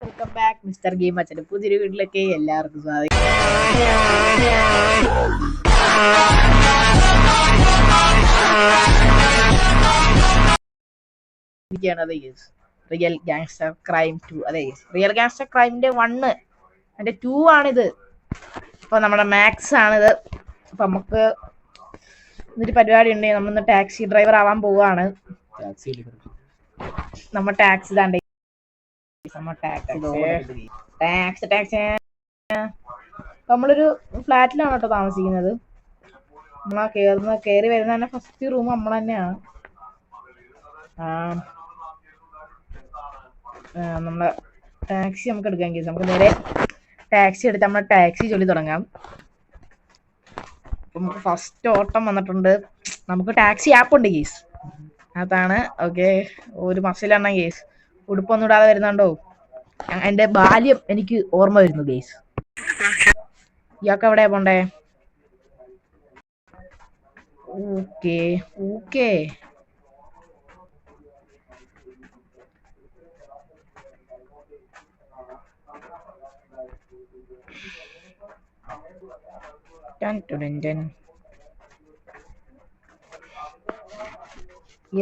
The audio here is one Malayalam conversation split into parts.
വെൽക്കം ബാക്ക് മിസ്റ്റർ ഗെയിം അച്ഛൻ്റെ പുതിയൊരു വീട്ടിലേക്ക് എല്ലാവർക്കും സ്വാഗതം. Real gangster crime 2. അതെ, റിയൽ ഗാങ്സ്റ്റർ ക്രൈമിന്റെ 1 അതിന്റെ 2 ആണിത്. അപ്പൊ നമ്മുടെ മാക്സ് ആണിത്. അപ്പൊ നമുക്ക് ഇന്നൊരു പരിപാടി ഉണ്ട്. നമ്മളിന്ന് ടാക്സി ഡ്രൈവർ ആവാൻ പോവാണ്. നമ്മ ടാക്സി താണ്ടേ നമ്മളൊരു ഫ്ലാറ്റിലാണ് കേട്ടോ താമസിക്കുന്നത്. നമ്മളാ കയറി വരുന്ന തന്നെ ഫസ്റ്റ് റൂം നമ്മൾ തന്നെയാണ്. നമ്മളെ ടാക്സി നമുക്ക് എടുക്കാൻ കേസ് നമുക്ക് നേരെ ടാക്സി എടുത്ത് നമ്മളെ ടാക്സി ജോലി തുടങ്ങാം. നമുക്ക് ഫസ്റ്റ് ഓട്ടം വന്നിട്ടുണ്ട്. നമുക്ക് ടാക്സി ആപ്പ് ഉണ്ട് കേസ്, അതാണ്. ഓക്കെ, ഒരു മസിലാണ് കേസ്. ഉടുപ്പൊന്നും ഇടാതെ വരുന്നുണ്ടോ? എന്റെ ബാല്യം എനിക്ക് ഓർമ്മ വരുന്നു ഗേസ്. ഇയാൾക്ക് എവിടെയാ പോണ്ടേ? ഓക്കേ ഓക്കേ,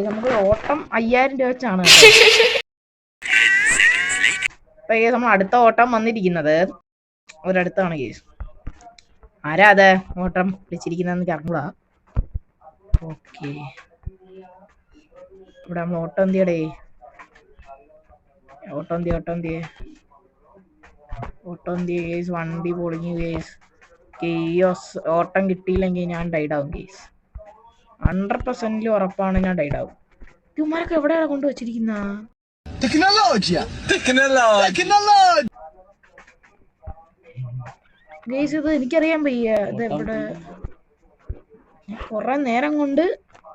നമുക്ക് ഓട്ടം 5000 രൂപ വെച്ചാണ്. നമ്മൾ അടുത്ത ഓട്ടം വന്നിരിക്കുന്നത് ഒരടുത്താണ് കേസ്. ആരാ അതെ ഓട്ടം വിളിച്ചിരിക്കുന്നതെന്ന് അറിഞ്ഞൂടാ. ഓക്കെ, ഇവിടെ നമ്മൾ ഓട്ടം എന്തിയടേ? ഓട്ടം എന്തിയ കേസ്? വണ്ടി പൊളിഞ്ഞു കേസ്. ഓട്ടം കിട്ടിയില്ലെങ്കിൽ ഞാൻ ഡൈഡാവും കേസ്. 100% ഉറപ്പാണ് ഞാൻ ഡൈഡാവും. ഇവന്മാരൊക്കെ എവിടെയാണ് കൊണ്ടുവച്ചിരിക്കുന്ന? ഗൈസ്, ഇത് എനിക്കറിയാൻ വയ്യ. ഇത് എവിടെ? കുറെ നേരം കൊണ്ട്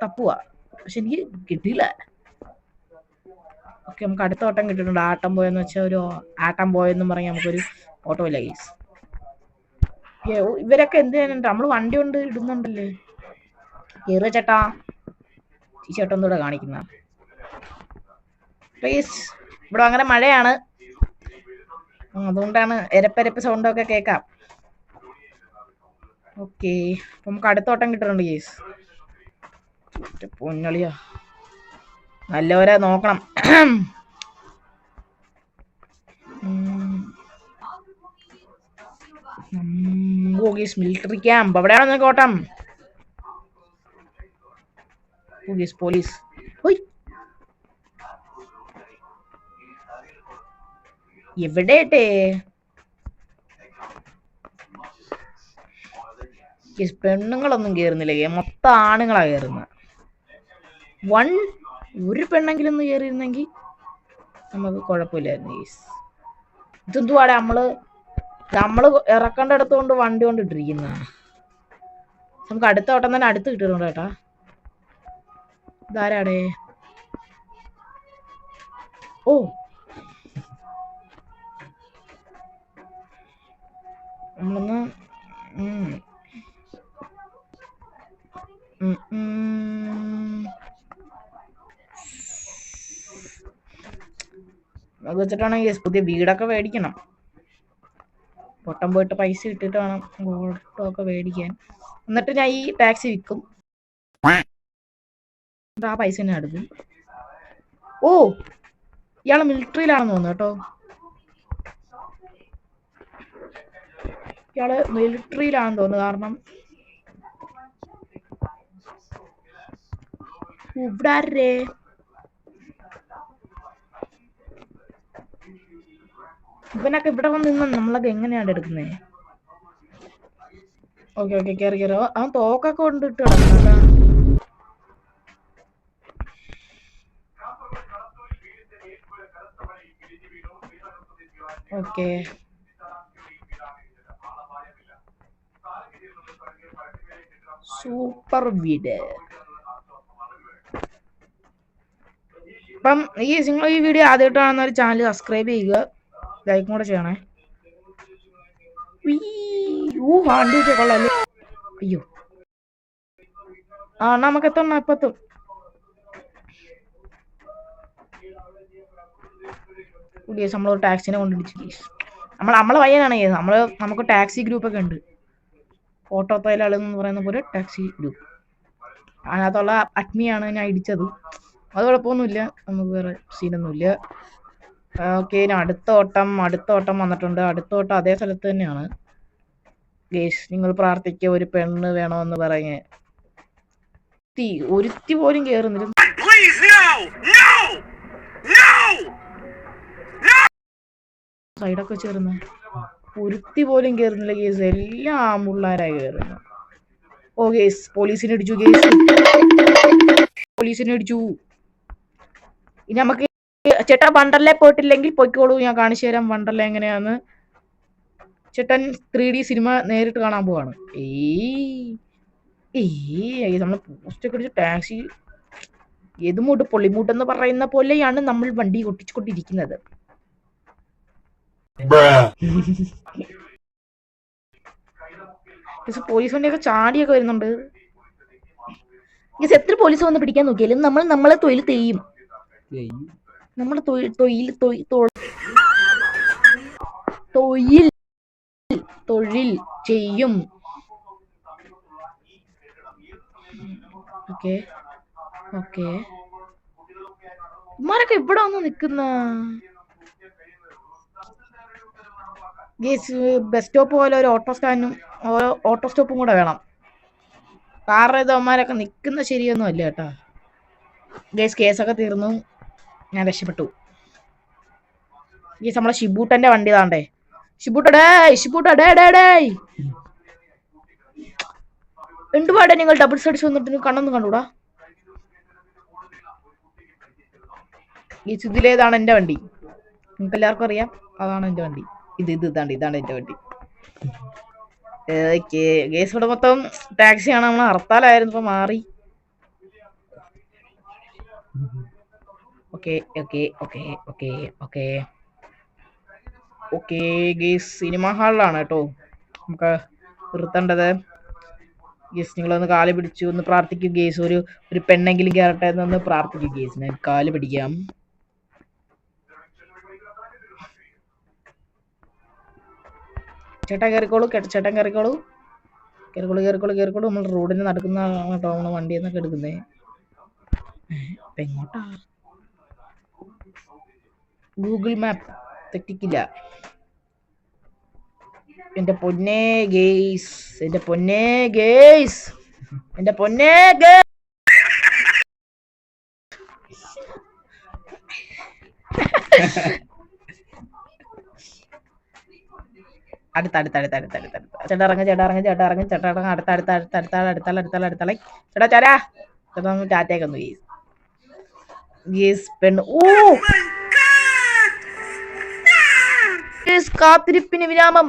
തപ്പുക, പക്ഷെ എനിക്ക് കിട്ടിയില്ല. ഓക്കെ, നമുക്ക് അടുത്ത ഓട്ടം കിട്ടിയിട്ടുണ്ട്. ആട്ടം പോയെന്ന് വെച്ചാൽ ഒരു ആട്ടം പോയെന്നും പറഞ്ഞ് നമുക്കൊരു ഓട്ടോ ഇല്ല ഗൈസ്. ഇവരൊക്കെ എന്ത് ചെയ്യാനുണ്ട്? നമ്മള് വണ്ടി കൊണ്ട് ഇടുന്നുണ്ടല്ലേ. കേറുക ചേട്ടാ. ഈ ചേട്ടൻ ഒന്നുകൂടെ കാണിക്കുന്ന പ്ലീസ്. ഇവിടെ അങ്ങനെ മഴയാണ്, അതുകൊണ്ടാണ് എരപ്പെരപ്പ് സൗണ്ടൊക്കെ കേൾക്കാം. ഓക്കെ, അപ്പൊ നമുക്ക് അടുത്തോട്ടം കിട്ടുന്നുണ്ട് കേസ്. പൊന്നളിയാ, നല്ലവരെ നോക്കണം. മിലിറ്ററി ക്യാമ്പ് എവിടെയാണ് നിങ്ങൾക്ക് ഓട്ടം? പോലീസ് എവിടെട്ടെ? പെണ്ണുങ്ങളൊന്നും കേറുന്നില്ല, മൊത്തം ആണുങ്ങളാ കേറുന്ന. ഒരു പെണ്ണെങ്കിലും ഒന്ന് കേറിയിരുന്നെങ്കിൽ നമുക്ക് കുഴപ്പമില്ലായിരുന്നു കേസ്. ഇതെന്തുവാടെ നമ്മള് ഇറക്കേണ്ട അടുത്തുകൊണ്ട് വണ്ടി കൊണ്ട് ഇട്ടിരിക്കുന്ന. നമുക്ക് അടുത്ത ഓട്ടം തന്നെ അടുത്ത് കിട്ടുന്നുണ്ട് കേട്ടാ. ഇതാരാടേ? ഓ, നമ്മളൊന്ന് അത് വെച്ചിട്ടാണെങ്കിൽ പുതിയ വീടൊക്കെ മേടിക്കണം. പൊട്ടം പോയിട്ട് പൈസ ഇട്ടിട്ട് വേണം ഓട്ടോ ഒക്കെ മേടിക്കാൻ. എന്നിട്ട് ഞാൻ ഈ ടാക്സി വിൽക്കും. ആ പൈസ തന്നെ എടുക്കും. ഓ, ഇയാള് മിലിറ്ററിയിലാണെന്ന് തോന്നുന്നു കേട്ടോ. ഇയാള് മിലിറ്ററിയിലാണെന്ന് തോന്നുന്നു. കാരണം ഇവിടെ ഇവനൊക്കെ ഇവിടെ വന്ന് നിന്ന് നമ്മളൊക്കെ എങ്ങനെയാണ് എടുക്കുന്നത്? ഓക്കെ ഓക്കെ, കയറി. അവൻ തോക്കൊക്കെ കൊണ്ടിട്ട് കിടക്കുന്ന. ഓക്കെ, സൂപ്പർ വീട്. അപ്പം നിങ്ങൾ ഈ വീഡിയോ ആദ്യമായിട്ടാണെന്ന ഒരു ചാനൽ സബ്സ്ക്രൈബ് ചെയ്യുക, ലൈക്കും കൂടെ ചെയ്യണേ. വണ്ടി കൊള്ളാല്ലേ. അയ്യോ, നമുക്ക് എത്തണം. എപ്പത്തും കേസ് നമ്മളൊരു ടാക്സിനെ കൊണ്ടിടിച്ചു കേസ്. നമ്മളെ പയ്യനാണ് കേസ്. നമുക്ക് ടാക്സി ഗ്രൂപ്പൊക്കെ ഉണ്ട്. ഓട്ടോ തൊഴിലാളി എന്ന് പറയുന്ന പോലെ ടാക്സി ഗ്രൂപ്പ്. അതിനകത്തുള്ള അഡ്മിയാണ് ഞാൻ ഇടിച്ചത്. അത് കുഴപ്പമൊന്നുമില്ല, നമുക്ക് വേറെ സീനൊന്നുമില്ല. ഓക്കെ, ഇനി അടുത്ത ഓട്ടം വന്നിട്ടുണ്ട്. അടുത്ത ഓട്ടം അതേ സ്ഥലത്ത് തന്നെയാണ് ഗേസ്. നിങ്ങൾ പ്രാർത്ഥിക്കുക, ഒരു പെണ്ണ് വേണമെന്ന് പറഞ്ഞ് ഒരുത്തി പോലും കേറുന്നില്ല. സൈഡൊക്കെ ചേർന്ന് ഒരുത്തി പോലും കേറുന്നില്ല കേസ്. എല്ലാം ആമ്പുള്ളാരായി കയറുന്നു. ഓ കേസ്, പോലീസിനെ ഇടിച്ചു കേസ്. പോലീസിനെ ഇടിച്ചു. ഇനി നമുക്ക് ചേട്ടാ വണ്ടർലേ പോയിട്ടില്ലെങ്കിൽ പൊയ്ക്കോളൂ, ഞാൻ കാണിച്ചു തരാം വണ്ടർലേ എങ്ങനെയാന്ന്. ചേട്ടൻ 3D സിനിമ നേരിട്ട് കാണാൻ പോവാണ്. നമ്മൾ പോസ്റ്റൊക്കെ അടിച്ച് ടാക്സി എതുമൂട്ട് പൊള്ളിമൂട്ടെന്ന് പറയുന്ന പോലെയാണ് നമ്മൾ വണ്ടി ഒട്ടിച്ചുകൊണ്ടിരിക്കുന്നത്. പോലീസ് വണ്ടിയൊക്കെ ചാടിയൊക്കെ വരുന്നുണ്ട്. എത്ര പോലീസ് വന്ന് പിടിക്കാൻ നോക്കിയാലും നമ്മളെ തൊഴിൽ തെയ്യും. നമ്മുടെ തൊഴിൽ ചെയ്യും. ഓക്കെ ഇമാരൊക്കെ ഇവിടെ വന്ന് നിക്കുന്ന ബസ് സ്റ്റോപ്പ് പോലെ ഒരു ഓട്ടോ സ്റ്റോപ്പും കൂടെ വേണം. കാരണം ഇത് അവന്മാരൊക്കെ നിക്കുന്ന ശരിയൊന്നും അല്ല കേട്ടാ. കേസൊക്കെ തീർന്നു, ഞാൻ രക്ഷപ്പെട്ടു. നമ്മളെ ഷിബൂട്ടന്റെ വണ്ടി താണ്ടേ. ഷിബൂട്ടടേ എന്തുപാടെ നിങ്ങൾ ഡബിൾ സൈഡ്സ് വന്നിട്ട് കണ്ണൊന്നും കണ്ടൂടാ. ഇതിലേതാണ് എന്റെ വണ്ടി, നിങ്ങൾക്ക് എല്ലാവർക്കും അറിയാം. അതാണ് എന്റെ വണ്ടി. ഇതാണ് എന്റെ വണ്ടി. കേസ് ഇവിടെ മൊത്തം ടാക്സിയാണ്. നമ്മൾ ഹർത്താലായിരുന്നു, ഇപ്പൊ മാറി. ഓക്കെ ഗേസ്, സിനിമ ഹാളിലാണ് കേട്ടോ നമുക്ക് നിർത്തേണ്ടത്. ഗേസ് നിങ്ങളൊന്ന് കാല് പിടിച്ചു ഒന്ന് പ്രാർത്ഥിക്കും ഗേസ്. ഒരു പെണ്ണെങ്കിലും കയറട്ടെ എന്നൊന്ന് പ്രാർത്ഥിക്കും ഗേസ്. ഞാൻ കാല് പിടിക്കാം. ചേട്ടൻ കയറിക്കോളൂ. നമ്മൾ റോഡിന് നടക്കുന്ന കേട്ടോ നമ്മള് വണ്ടി എന്നൊക്കെ എടുക്കുന്നേ. ഇപ്പൊ എങ്ങോട്ടാ? ഗൂഗിൾ മാപ്പ് തെറ്റിക്കില്ല. എന്റെ പൊന്നേ ഗേസ്. അടുത്ത ചേട്ടാ ടാറ്റയൊക്കെ ഒന്ന് പെണ്ണ്. കാത്തിരിപ്പിന് വിരാമം.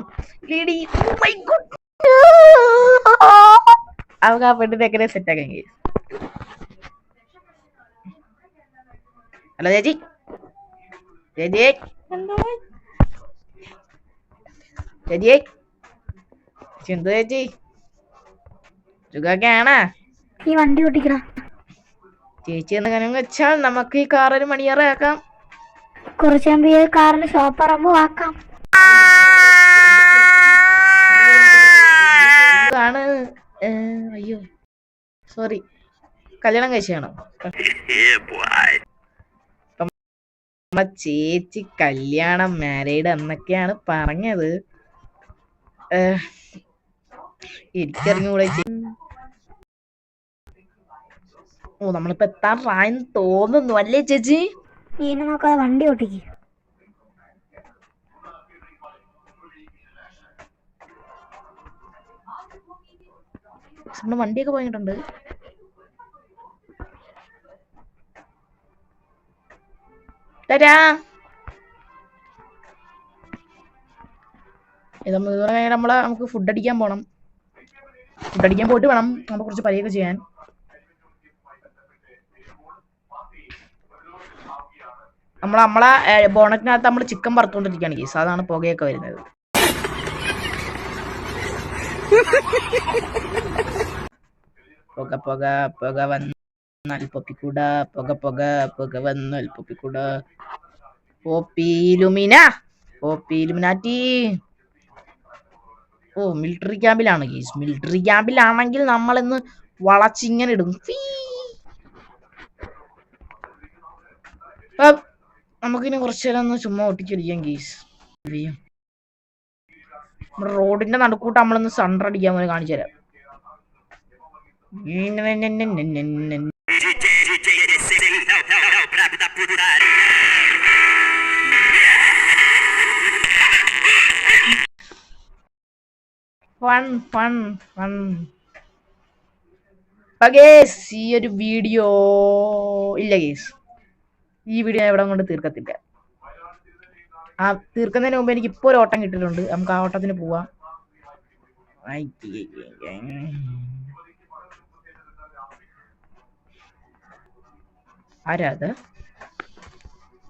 അവർക്ക് ആ പെണ്ണിനെ എങ്ങനെ സെറ്റ് ആക്കാൻ കഴിയും? ഹലോ ചേച്ചി ചിന്തു ചേച്ചി സുഖൊക്കെയാണാ? ഈ വണ്ടി ഓടിക്കടാ ചേച്ചി എന്ന് കനം വെച്ചാൽ നമുക്ക് ഈ കാറൊരു മണിയറയാക്കാം. കുറച്ചുമ്പോ ഈ കാറിന് ഷോപ്പറമ്പ് ആക്കാം. അയ്യോ സോറി, കല്യാണം കഴിച്ചാണോ? ചേച്ചി കല്യാണം മാരീഡ് എന്നൊക്കെയാണ് പറഞ്ഞത്. എനിക്കറിഞ്ഞൂടെ. ഓ നമ്മളിപ്പോ എത്താൻ പ്രായം തോന്നുന്നു അല്ലേ ചേച്ചി? ഇനി നോക്കാതെ വണ്ടി ഓട്ടിക്ക്. നമ്മള് വണ്ടിയൊക്കെ പോയിട്ടുണ്ട്. നമുക്ക് ഫുഡ് അടിക്കാൻ പോണം. പോയിട്ട് വേണം നമുക്ക് കുറച്ച് പരിയൊക്കെ ചെയ്യാൻ. നമ്മളെ ബോണറ്റിനകത്ത് നമ്മള് ചിക്കൻ വറുത്തോണ്ടിരിക്കുകയാണ് കേസ്. അതാണ് പുകയൊക്കെ വരുന്നത്. പുക വന്നാൽ പൊപ്പിക്കൂടാ. ഓപ്പി ലുമിന ഓപ്പി ലുമിനാറ്റി. ഓ മിലിറ്ററി ക്യാമ്പിലാണ് കേസ്. മിലിറ്ററി ക്യാമ്പിലാണെങ്കിൽ നമ്മളിന്ന് വളച്ചിങ്ങനെ ഇടും. നമുക്കിനി കുറച്ചു നേരം ഒന്ന് ചുമ്മാ ഒട്ടിച്ചടിക്കാം കേസ്. നമ്മുടെ റോഡിന്റെ നടുക്കൂട്ട് നമ്മളൊന്ന് സണ്ടർ അടിക്കാൻ പോലെ കാണിച്ചു തരാം. Fun fun fun. ഗേസ് ഈ ഒരു വീഡിയോ ഇല്ല ഗേസ്, ഈ വീഡിയോ എവിടെ കൊണ്ട് തീർക്കത്തില്ല. ആ തീർക്കുന്നതിന് മുമ്പ് എനിക്ക് ഇപ്പൊ ഒരു ഓട്ടം കിട്ടിയിട്ടുണ്ട്. നമുക്ക് ആ ഓട്ടത്തിന് പോവാം. ആരാ അത്?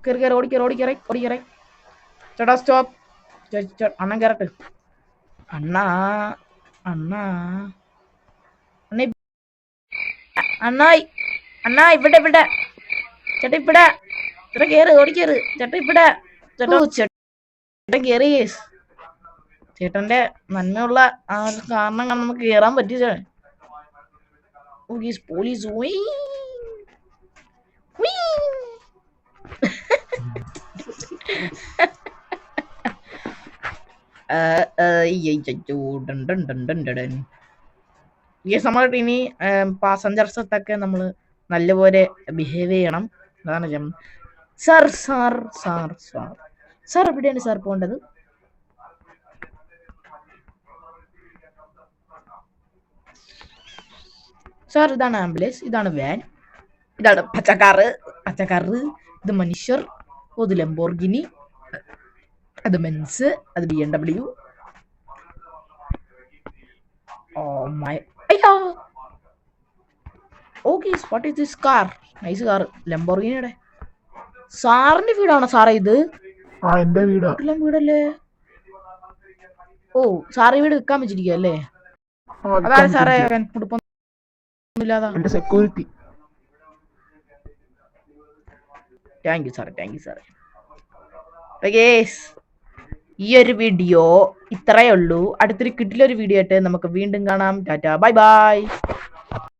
കേറി കേറി ഓടിക്കേറി. ചേട്ടാ സ്റ്റോപ്പ്. അണ്ണൻ കേറട്ട്. അണ്ണാ അണ്ണാ അണ്ണാ ഇവിടെ ചേട്ടാ ഇവിടെ. ചേട്ടാ കേറ് ഓടിക്കേറ്. ചേട്ടാ ഇവിടെ. ചേട്ടൻ കേറി. ചേട്ടന്റെ നന്മയുള്ള ആ കാരണം നമുക്ക് കേറാൻ പറ്റിയ പോലീസ്. നമ്മളിട്ട് ഇനി പാസഞ്ചർസത്തൊക്കെ നമ്മൾ നല്ലപോലെ ബിഹേവ് ചെയ്യണം. അതാണ് സാർ എവിടെയാണ് സാർ പോകേണ്ടത്? സാർ ഇതാണ് ആംബുലൻസ്, ഇതാണ് വാൻ, ഇതാണ് പച്ചക്കാറ്. ഇത് മനുഷ്യർ. ഇത് ലംബോർഗിനി, അത് ബെൻസ്, അത് BMW. Oh my. Okay, what is this car? Nice car. ലംബോർഗിനിയുടെ. സാറിന്റെ വീടാണോ സാറേ ഇത്? എന്റെ വീടല്ലേ? ഓ സാറ് വീട് വിൽക്കാൻ വെച്ചിരിക്കല്ലേ? അതാണ് സാറേ ഉടുപ്പൊന്നുമില്ലാതെ. സെക്യൂരിറ്റി. താങ്ക് യു സാറേ. ഈ ഒരു വീഡിയോ ഇത്രയേ ഉള്ളൂ. അടുത്തൊരു കിട്ടിലൊരു വീഡിയോ ആയിട്ട് നമുക്ക് വീണ്ടും കാണാം. Tata bye.